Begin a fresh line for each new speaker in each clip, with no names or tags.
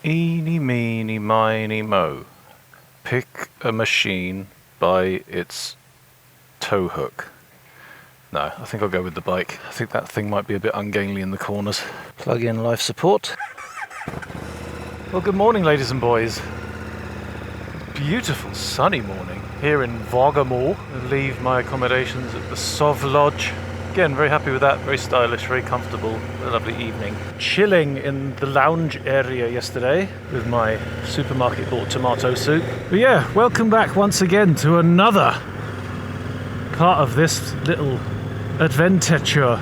Eeny, meeny, miny, mo. Pick a machine by its tow hook. No, I think I'll go with the bike. I think that thing might be a bit ungainly in the corners. Plug in life support. Well, good morning, ladies and boys. Beautiful sunny morning here in Vågåmo. I leave my accommodations at the Sov Lodge. Again, very happy with that, very stylish, very comfortable, a lovely evening. Chilling in the lounge area yesterday with my supermarket bought tomato soup. But yeah, welcome back once again to another part of this little adventure.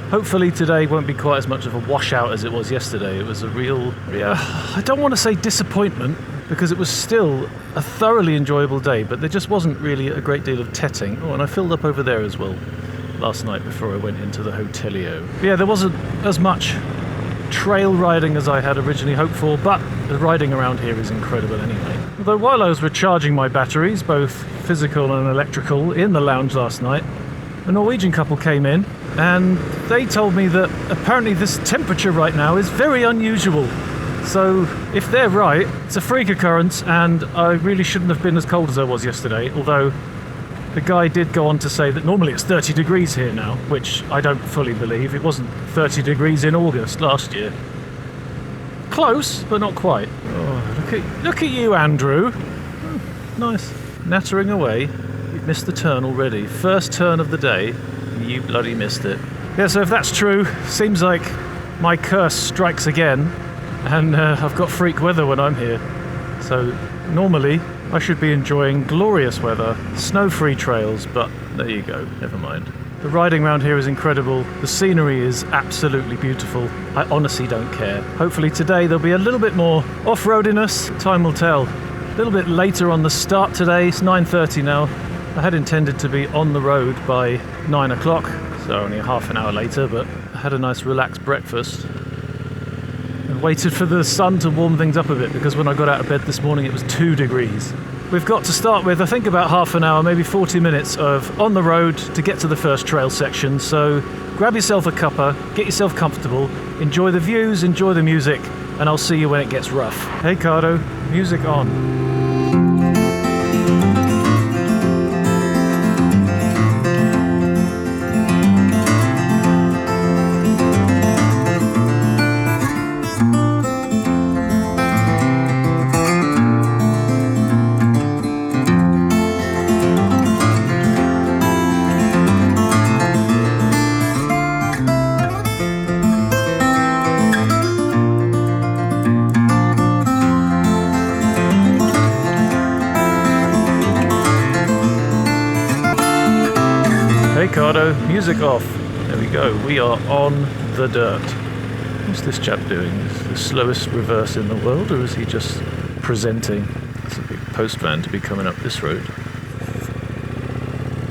Hopefully today won't be quite as much of a washout as it was yesterday. It was a real, I don't want to say disappointment, because it was still a thoroughly enjoyable day, but there just wasn't really a great deal of tetting. Oh, and I filled up over there as well last night before I went into the hotelio. Yeah, there wasn't as much trail riding as I had originally hoped for, but the riding around here is incredible anyway. Although while I was recharging my batteries, both physical and electrical, in the lounge last night, a Norwegian couple came in and they told me that apparently this temperature right now is very unusual. So if they're right, it's a freak occurrence, and I really shouldn't have been as cold as I was yesterday, although the guy did go on to say that normally it's 30 degrees here now, which I don't fully believe. It wasn't 30 degrees in August last year. Close, but not quite. Oh, look at you, Andrew. Oh, nice. Nattering away. You've missed the turn already. First turn of the day, you bloody missed it. Yeah, so if that's true, seems like my curse strikes again, and I've got freak weather when I'm here. So normally I should be enjoying glorious weather, snow-free trails, but there you go, never mind. The riding around here is incredible. The scenery is absolutely beautiful. I honestly don't care. Hopefully today there'll be a little bit more off-roadiness. Time will tell. A little bit later on the start today. It's 9:30 now. I had intended to be on the road by 9 o'clock, so only a half an hour later, but I had a nice relaxed breakfast and waited for the sun to warm things up a bit, because when I got out of bed this morning it was 2 degrees. We've got to start with, I think, about half an hour, maybe 40 minutes of on the road to get to the first trail section. So grab yourself a cuppa, get yourself comfortable, enjoy the views, enjoy the music, and I'll see you when it gets rough. Hey Cardo, music on. Ricardo, music off. There we go. We are on the dirt. What's this chap doing? Is he the slowest reverse in the world, or is he just presenting? It's a big post van to be coming up this road.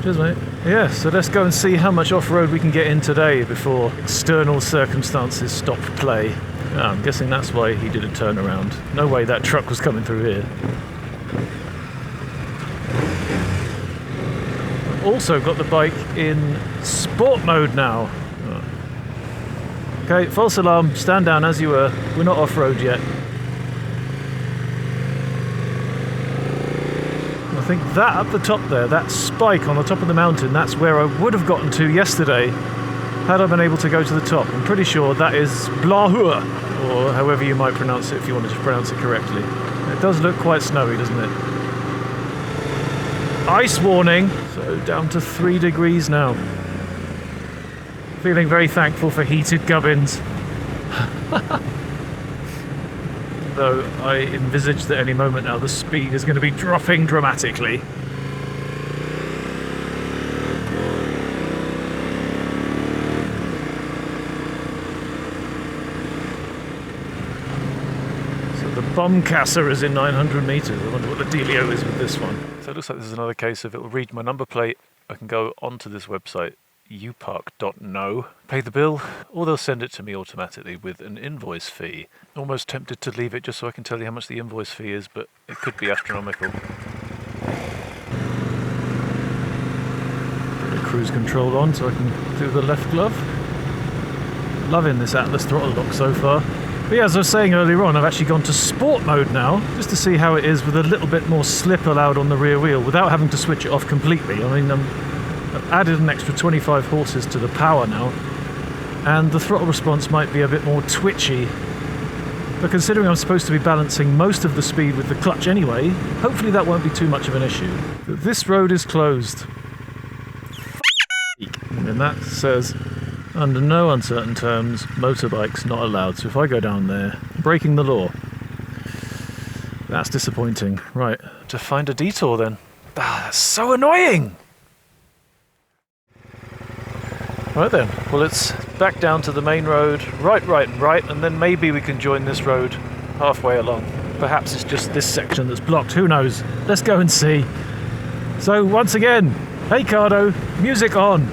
Cheers, mate. Yeah, so let's go and see how much off-road we can get in today before external circumstances stop play. Yeah, I'm guessing that's why he did a turnaround. No way that truck was coming through here. Also got the bike in sport mode now. Oh. Okay, false alarm, stand down as you were. We're not off-road yet. I think that up the top there, that spike on the top of the mountain, that's where I would have gotten to yesterday had I been able to go to the top. I'm pretty sure that is Blahua, or however you might pronounce it if you wanted to pronounce it correctly. It does look quite snowy, doesn't it? Ice warning, so down to 3 degrees now. Feeling very thankful for heated gubbins. Though I envisage that any moment now the speed is going to be dropping dramatically. So the Bombcasser is in 900 metres. I wonder what the dealio is with this one. So it looks like this is another case of it will read my number plate. I can go onto this website, upark.no, pay the bill, or they'll send it to me automatically with an invoice fee. Almost tempted to leave it just so I can tell you how much the invoice fee is, but it could be astronomical. Bit of cruise control on so I can do the left glove. Loving this Atlas throttle lock so far. But yeah, as I was saying earlier on, I've actually gone to sport mode now, just to see how it is with a little bit more slip allowed on the rear wheel, without having to switch it off completely. I mean, I've added an extra 25 horses to the power now, and the throttle response might be a bit more twitchy. But considering I'm supposed to be balancing most of the speed with the clutch anyway, hopefully that won't be too much of an issue. But this road is closed. And that says, under no uncertain terms, motorbikes not allowed. So if I go down there, breaking the law. That's disappointing. Right, to find a detour then. Ah, that's so annoying! Right then, well it's back down to the main road, right, and then maybe we can join this road halfway along. Perhaps it's just this section that's blocked, who knows? Let's go and see. So once again, hey Cardo, music on!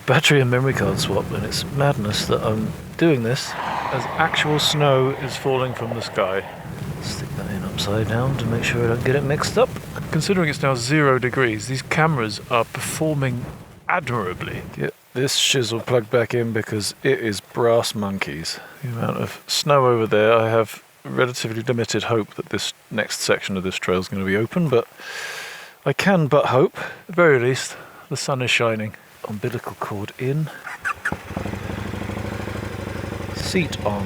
Battery and memory card swap, and it's madness that I'm doing this as actual snow is falling from the sky. Stick that in upside down to make sure I don't get it mixed up. Considering it's now 0 degrees, these cameras are performing admirably. Get this shizzle plugged back in because it is brass monkeys. The amount of snow over there, I have relatively limited hope that this next section of this trail is going to be open, but I can but hope. At the very least, the sun is shining. Umbilical cord in, seat on,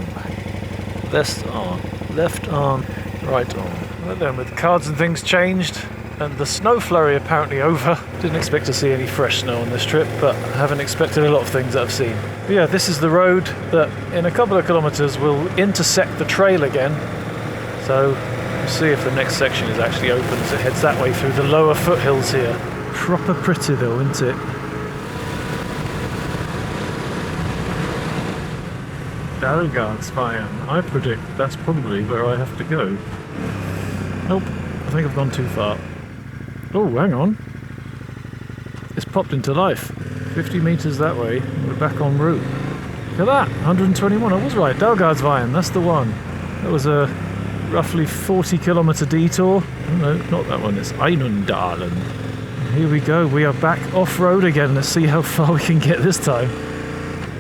vest on, left arm, right arm. Right then, with cards and things changed and the snow flurry apparently over. Didn't expect to see any fresh snow on this trip, but I haven't expected a lot of things that I've seen. But yeah, this is the road that in a couple of kilometres will intersect the trail again. So we'll see if the next section is actually open as it heads that way through the lower foothills here. Proper pretty though, isn't it? Dalgardsveien. I predict that's probably where I have to go. Nope, I think I've gone too far. Oh, hang on. It's popped into life. 50 metres that way, and we're back en route. Look at that, 121. I was right, Dalgardsveien, that's the one. That was a roughly 40 kilometre detour. No, not that one, it's Einundalen. Here we go, we are back off-road again. Let's see how far we can get this time.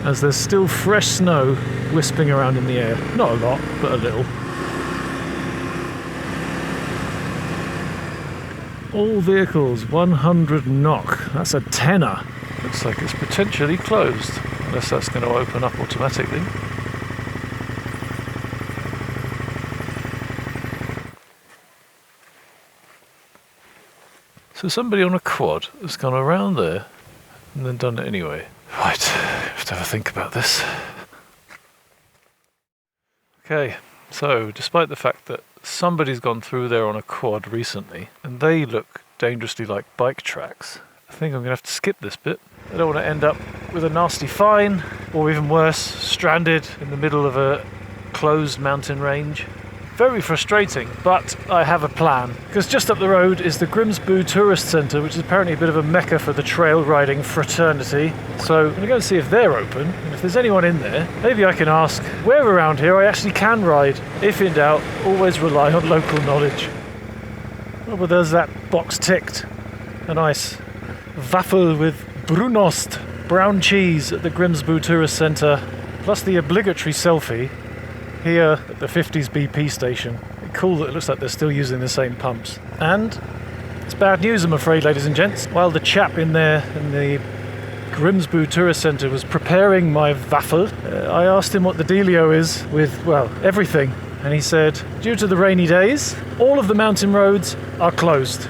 As there's still fresh snow wisping around in the air. Not a lot, but a little. All vehicles 100 knock. That's a tenner. Looks like it's potentially closed, unless that's going to open up automatically. So somebody on a quad has gone around there and then done it anyway. Right, have to have a think about this. Okay, so despite the fact that somebody's gone through there on a quad recently, and they look dangerously like bike tracks, I think I'm going to have to skip this bit. I don't want to end up with a nasty fine, or even worse, stranded in the middle of a closed mountain range. Very frustrating, but I have a plan. Because just up the road is the Grimsbu Turistsenter, which is apparently a bit of a mecca for the trail riding fraternity. So I'm going to go and see if they're open, and if there's anyone in there, maybe I can ask where around here I actually can ride. If in doubt, always rely on local knowledge. Oh, well, there's that box ticked. A nice waffle with brunost, brown cheese at the Grimsbu Turistsenter, plus the obligatory selfie here at the 50s BP station. Cool that it looks like they're still using the same pumps. And it's bad news, I'm afraid, ladies and gents. While the chap in there in the Grimsbu Turistsenter was preparing my waffle. I asked him what the dealio is with, well, everything. And he said, due to the rainy days, all of the mountain roads are closed.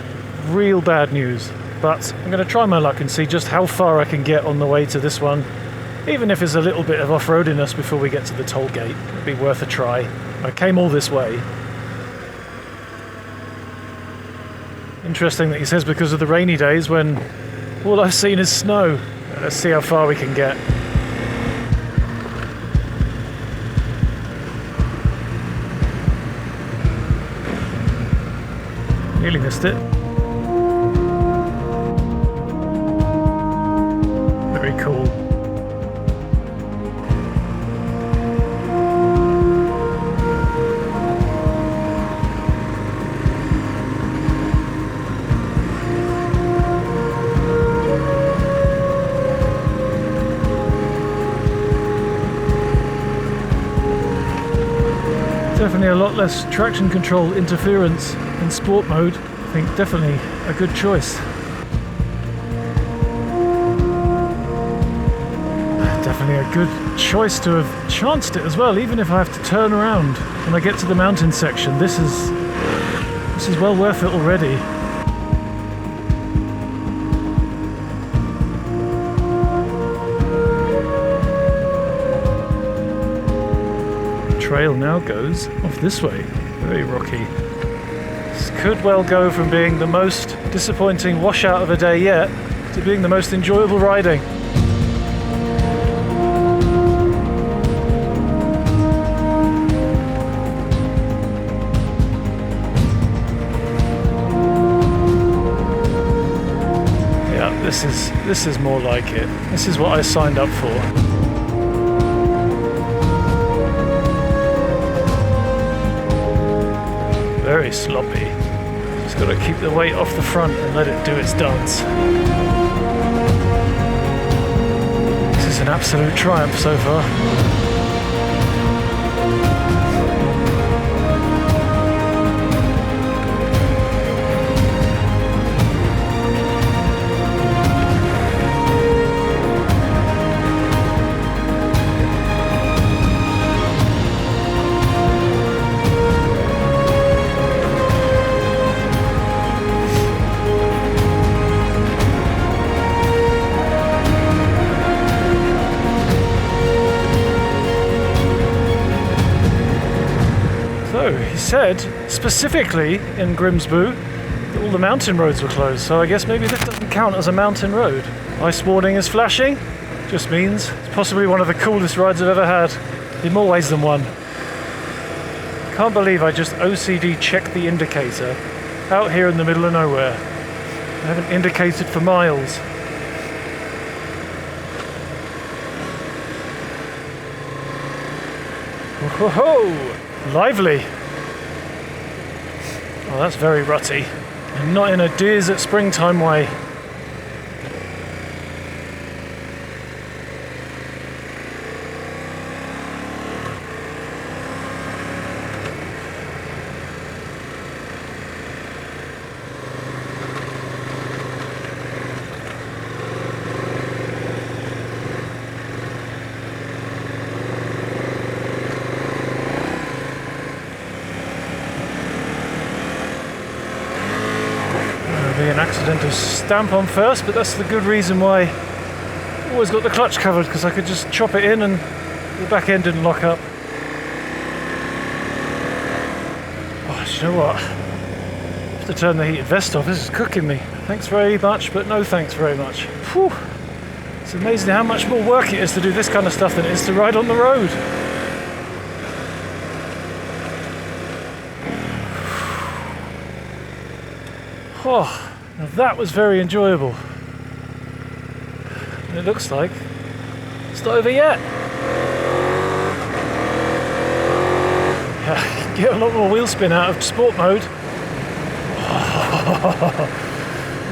Real bad news. But I'm going to try my luck and see just how far I can get on the way to this one. Even if it's a little bit of off-roadiness before we get to the toll gate. It'd be worth a try. I came all this way. Interesting that he says because of the rainy days when all I've seen is snow. Let's see how far we can get. Nearly missed it. Very cool. Definitely a lot less traction control interference in sport mode. I think definitely a good choice. Definitely a good choice to have chanced it as well, even if I have to turn around when I get to the mountain section. This is well worth it already. Trail now goes off this way. Very rocky. This could well go from being the most disappointing washout of a day yet to being the most enjoyable riding. Yeah, this is more like it. This is what I signed up for. Very sloppy. Just got to keep the weight off the front and let it do its dance. This is an absolute triumph so far. He said, specifically in Grimsbu, that all the mountain roads were closed, so I guess maybe this doesn't count as a mountain road. Ice warning is flashing, just means it's possibly one of the coolest rides I've ever had, in more ways than one. Can't believe I just OCD checked the indicator out here in the middle of nowhere. I haven't indicated for miles. Whoa, lively! Oh, that's very rutty. And not in a Deers at springtime way. An accidental stamp on first, but that's the good reason why I always got the clutch covered, because I could just chop it in and the back end didn't lock up. Oh, do you know what? I have to turn the heated vest off. This is cooking me. Thanks very much, but no thanks very much. Whew. It's amazing how much more work it is to do this kind of stuff than it is to ride on the road. Oh. Now that was very enjoyable. And it looks like it's not over yet. Yeah, get a lot more wheel spin out of sport mode.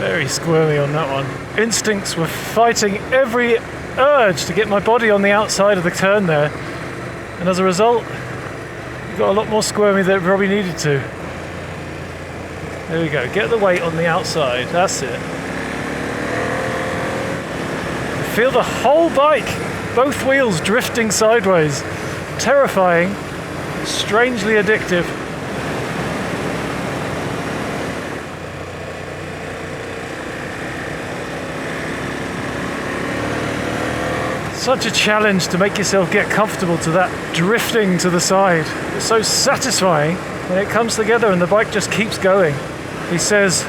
Very squirmy on that one. Instincts were fighting every urge to get my body on the outside of the turn there. And as a result, it got a lot more squirmy than it probably needed to. There we go, get the weight on the outside, that's it. feel the whole bike, both wheels drifting sideways. Terrifying, strangely addictive. Such a challenge to make yourself get comfortable to that drifting to the side. It's so satisfying when it comes together and the bike just keeps going. He says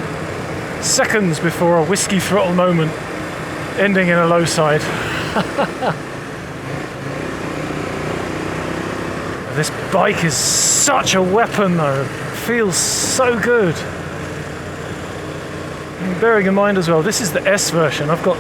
seconds before a whiskey throttle moment, ending in a low side. This bike is such a weapon though. It feels so good. And bearing in mind as well, this is the S version. I've got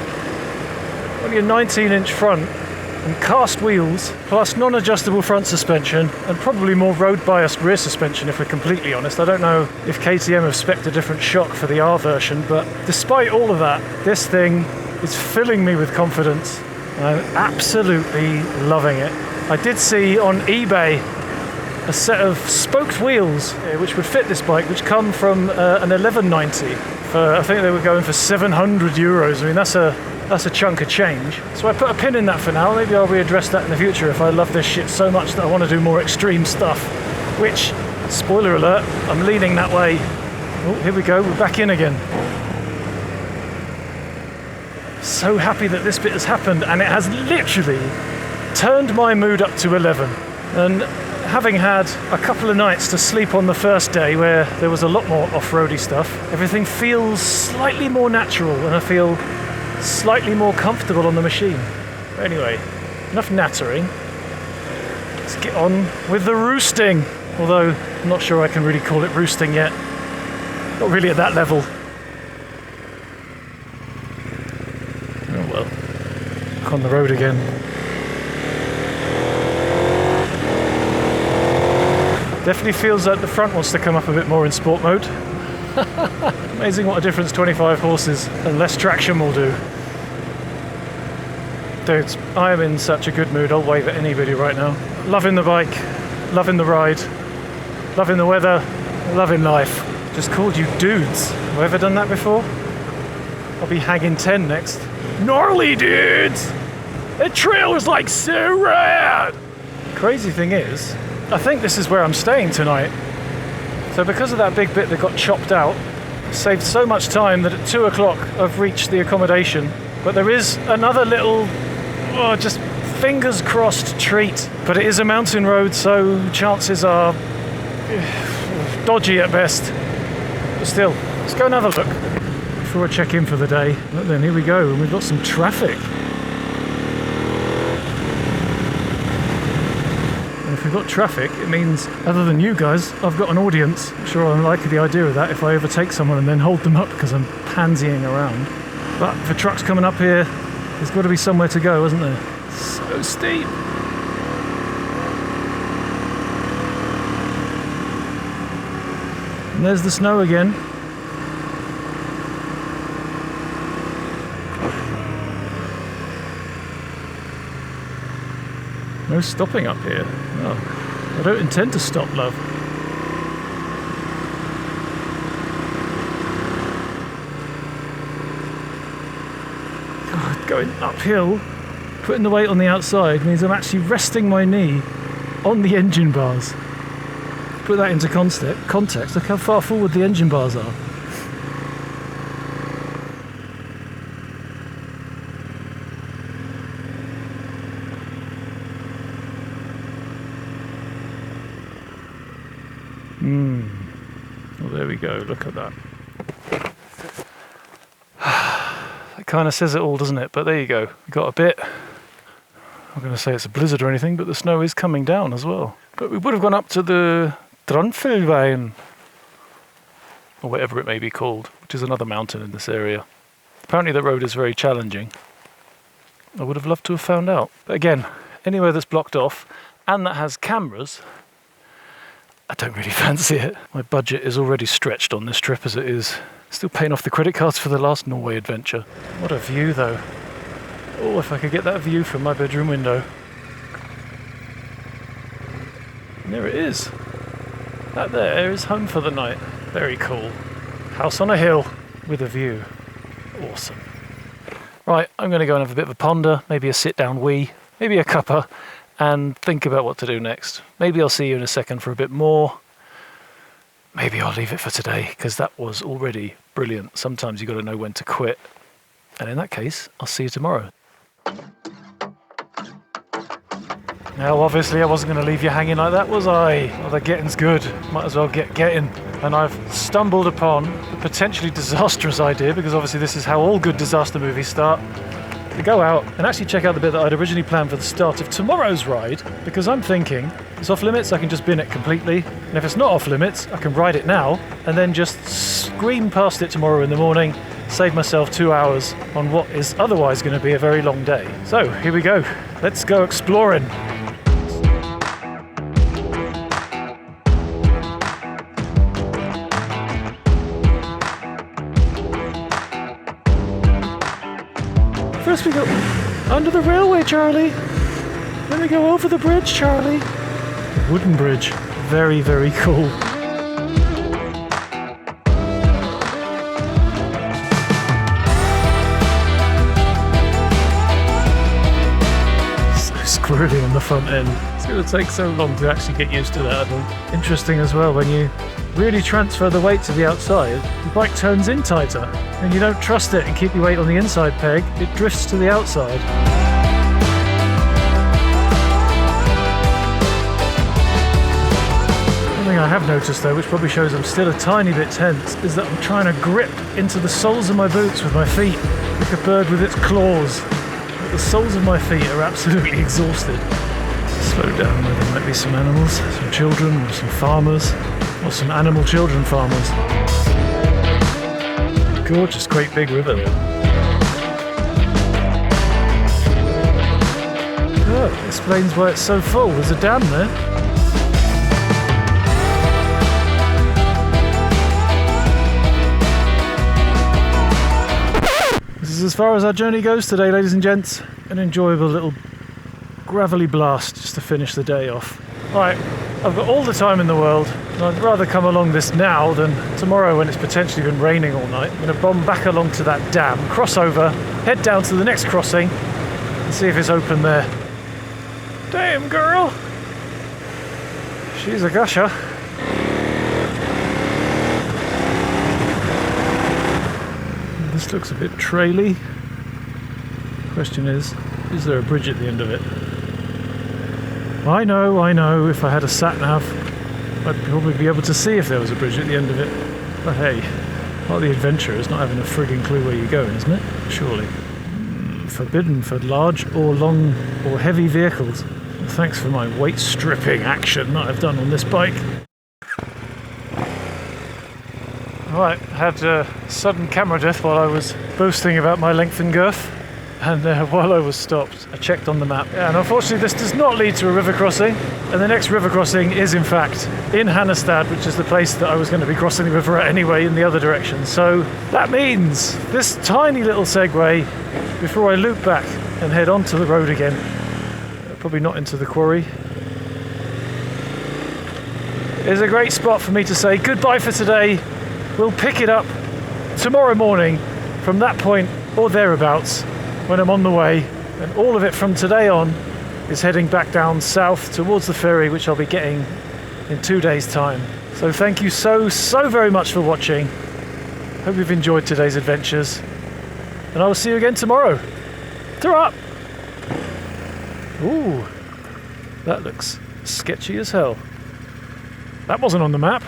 only a 19-inch front and cast wheels, plus non-adjustable front suspension, and probably more road-biased rear suspension if we're completely honest. I don't know if KTM have spec'd a different shock for the R version, but despite all of that, this thing is filling me with confidence. I'm absolutely loving it. I did see on eBay a set of spoked wheels which would fit this bike, which come from an 1190. I think they were going for €700. I mean, that's a chunk of change. So I put a pin in that for now. Maybe I'll readdress that in the future if I love this shit so much that I want to do more extreme stuff. Which, spoiler alert, I'm leaning that way. Oh, here we go, we're back in again. So happy that this bit has happened, and it has literally turned my mood up to 11. And having had a couple of nights to sleep on the first day where there was a lot more off-roady stuff, everything feels slightly more natural and I feel slightly more comfortable on the machine. But anyway, enough nattering. Let's get on with the roosting. Although, I'm not sure I can really call it roosting yet. Not really at that level. Oh well. Back on the road again. Definitely feels like the front wants to come up a bit more in sport mode. Amazing what a difference 25 horses and less traction will do. Dudes, I am in such a good mood, I'll wave at anybody right now. Loving the bike, loving the ride, loving the weather, loving life. Just called you dudes. Have I ever done that before? I'll be hanging 10 next. Gnarly dudes! The trail is like so rad! Crazy thing is, I think this is where I'm staying tonight. So because of that big bit that got chopped out, saved so much time that at 2 o'clock I've reached the accommodation. But there is another little, just fingers crossed treat. But it is a mountain road, so chances are dodgy at best. But still, let's go and have a look before I check in for the day. But then here we go, and we've got some traffic. If we've got traffic, it means, other than you guys, I've got an audience. I'm sure I like the idea of that if I overtake someone and then hold them up because I'm pansying around. But if a truck's coming up here, there's got to be somewhere to go, isn't there? So steep. And there's the snow again. No stopping up here. Oh, I don't intend to stop, love. God, going uphill, putting the weight on the outside means I'm actually resting my knee on the engine bars. Put that into context, look how far forward the engine bars are. Well, there we go, look at that. That kind of says it all, doesn't it? But there you go, we got a bit. I'm going to say it's a blizzard or anything, but the snow is coming down as well. But we would have gone up to the Drunfelveien, or whatever it may be called, which is another mountain in this area. Apparently the road is very challenging. I would have loved to have found out. But again, anywhere that's blocked off and that has cameras, I don't really fancy it. My budget is already stretched on this trip as it is. Still paying off the credit cards for the last Norway adventure. What a view though. Oh, if I could get that view from my bedroom window. And there it is. That there is home for the night. Very cool. House on a hill with a view. Awesome. Right, I'm going to go and have a bit of a ponder, maybe a sit-down wee, maybe a cuppa, and think about what to do next. Maybe I'll see you in a second for a bit more. Maybe I'll leave it for today, because that was already brilliant. Sometimes you've got to know when to quit. And in that case, I'll see you tomorrow. Now, obviously, I wasn't going to leave you hanging like that, was I? Well, the getting's good. Might as well get getting. And I've stumbled upon a potentially disastrous idea, because obviously this is how all good disaster movies start, to go out and actually check out the bit that I'd originally planned for the start of tomorrow's ride, because I'm thinking, it's off limits, I can just bin it completely. And if it's not off limits, I can ride it now, and then just scream past it tomorrow in the morning, save myself 2 hours on what is otherwise going to be a very long day. So, here we go. Let's go exploring. First we go under the railway, Charlie. Then we go over the bridge, Charlie. Wooden bridge. Very, very cool. So squirrely on the front end. It's going to take so long to actually get used to that, I think. Interesting as well, when you really transfer the weight to the outside, the bike turns in tighter, and you don't trust it and keep your weight on the inside peg, it drifts to the outside. One thing I have noticed though, which probably shows I'm still a tiny bit tense, is that I'm trying to grip into the soles of my boots with my feet, like a bird with its claws. But the soles of my feet are absolutely exhausted. Slow down where there might be some animals, some children, or some farmers. Or some animal children farmers. Gorgeous, great big river. Oh, explains why it's so full. There's a dam there. This is as far as our journey goes today, ladies and gents. An enjoyable little gravelly blast just to finish the day off. Right, I've got all the time in the world, and I'd rather come along this now than tomorrow when it's potentially been raining all night. I'm going to bomb back along to that dam, cross over, head down to the next crossing, and see if it's open there. Damn girl! She's a gusher. This looks a bit traily. Question is there a bridge at the end of it? I know, if I had a sat-nav, I'd probably be able to see if there was a bridge at the end of it. But hey, part of the adventure is not having a frigging clue where you're going, isn't it? Surely. Forbidden for large or long or heavy vehicles. Well, thanks for my weight stripping action that I've done on this bike. Right, I had sudden camera death while I was boasting about my length and girth. And while I was stopped, I checked on the map. And unfortunately this does not lead to a river crossing. And the next river crossing is in fact in Hannestad, which is the place that I was going to be crossing the river at anyway in the other direction. So that means this tiny little segue before I loop back and head onto the road again. Probably not into the quarry. Is a great spot for me to say goodbye for today. We'll pick it up tomorrow morning from that point or thereabouts, when I'm on the way, and all of it from today on is heading back down south towards the ferry, which I'll be getting in 2 days' time. So thank you so very much for watching. Hope you've enjoyed today's adventures, and I will see you again tomorrow. Ta-ra! Ooh, that looks sketchy as hell. That wasn't on the map.